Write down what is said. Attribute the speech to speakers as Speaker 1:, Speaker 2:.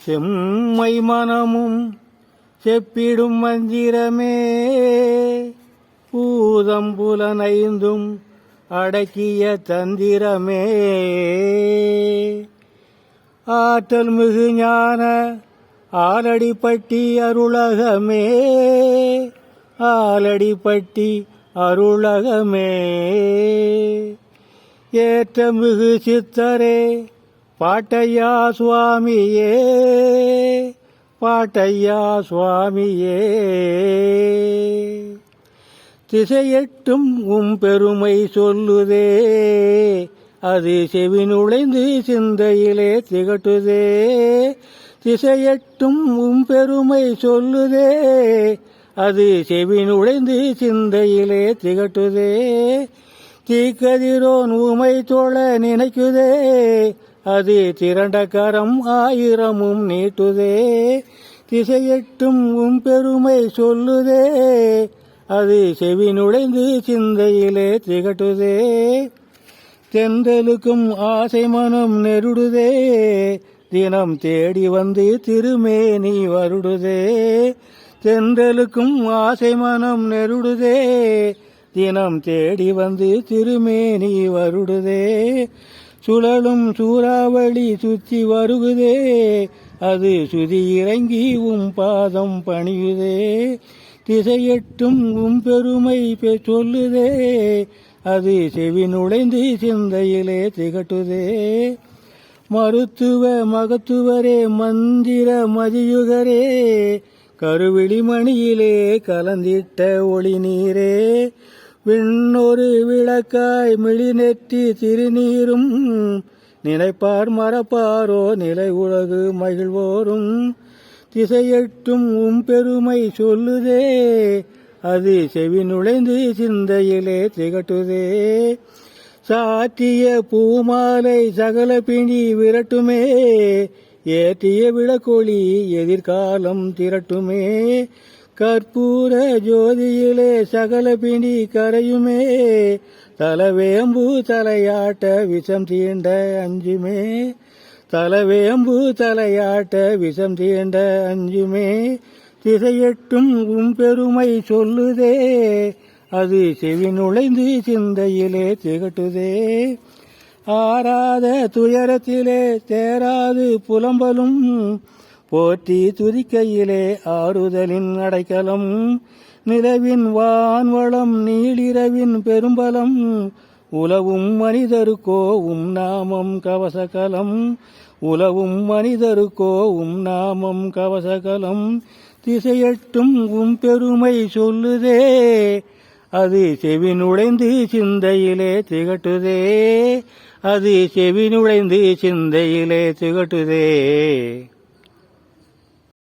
Speaker 1: செம்மை மனமும் செப்பிடும் மந்திரமே பூதம்புலனைந்தும் அடக்கிய தந்திரமே ஆற்றல் மிகு ஞான ஆலடிப்பட்டி அருளகமே ஆலடிப்பட்டி அருளகமே ஏற்ற மிகு சித்தரே பாட்டையா சுவாமியே பாட்டையா சுவாமியே திசையெட்டும் பெருமை சொல்லுதே அது செவி நுழைந்து சிந்தையிலே திகட்டுதே திசையெட்டும் பெருமை சொல்லுதே அது செவி நுழைந்து சிந்தையிலே திகட்டுதே தீக்கதிரோன் ஊமை தோழ நினைக்குதே அது திரண்ட கரம் ஆயிரமும் நீட்டுதே திசையெட்டும் பெருமை சொல்லுதே அது செவி நுழைந்து சிந்தையிலே திகட்டுதே தென்றலுக்கும் ஆசை மனம் நெருடுதே தினம் தேடி வந்து திருமேனி வருடுதே தென்றலுக்கும் ஆசை மனம் நெருடுதே தினம் தேடி வந்து திருமேனி வருடுதே சுழலும் சூறாவளி சுற்றி வருகுதே அது சுதி இறங்கி பாதம் பணியுதே திசையெட்டும் பெருமை சொல்லுதே அது செவி நுழைந்து சிந்தையிலே திகட்டுதே மருத்துவ மகத்துவரே மந்திர மதியுகரே கருவிழி மணியிலே கலந்திட்ட ஒளி நீரே விண்ணொரு விளக்காய் மிழிநெற்றி திருநீரும் நினைப்பார் மறப்பாரோ நிலை உலகு மகிழ்வோரும் திசையெட்டும் பெருமை சொல்லுதே அது செவி நுழைந்து சிந்தையிலே திகட்டுதே சாற்றிய பூமாலை சகல பிணி விரட்டுமே ஏற்றிய விளக்கொளி எதிர்காலம் திரட்டுமே கற்பூர ஜோதியிலே சகல பிணி கரையுமே தலவேம்பு தலையாட்ட விஷம் தீண்ட அஞ்சுமே தலவேம்பு தலையாட்ட விஷம் தீண்ட அஞ்சுமே திசையெட்டும் பெருமை சொல்லுதே அது செவி நுழைந்து சிந்தையிலே திகட்டுதே ஆறாத துயரத்திலே தேராது புலம்பலும் போற்றி துதிக்கையிலே ஆறுதலின் அடைக்கலம் நிலவின் வான்வளம் நீளிரவின் பெரும்பலம் உலவும் மனிதருக்கோ நாமம் கவசகலம் உலவும் மனிதருக்கோ நாமம் கவசகலம் திசையெட்டும் பெருமை சொல்லுதே அது செவி நுழைந்து சிந்தையிலே திகட்டுதே அது செவி நுழைந்து சிந்தையிலே திகட்டுதே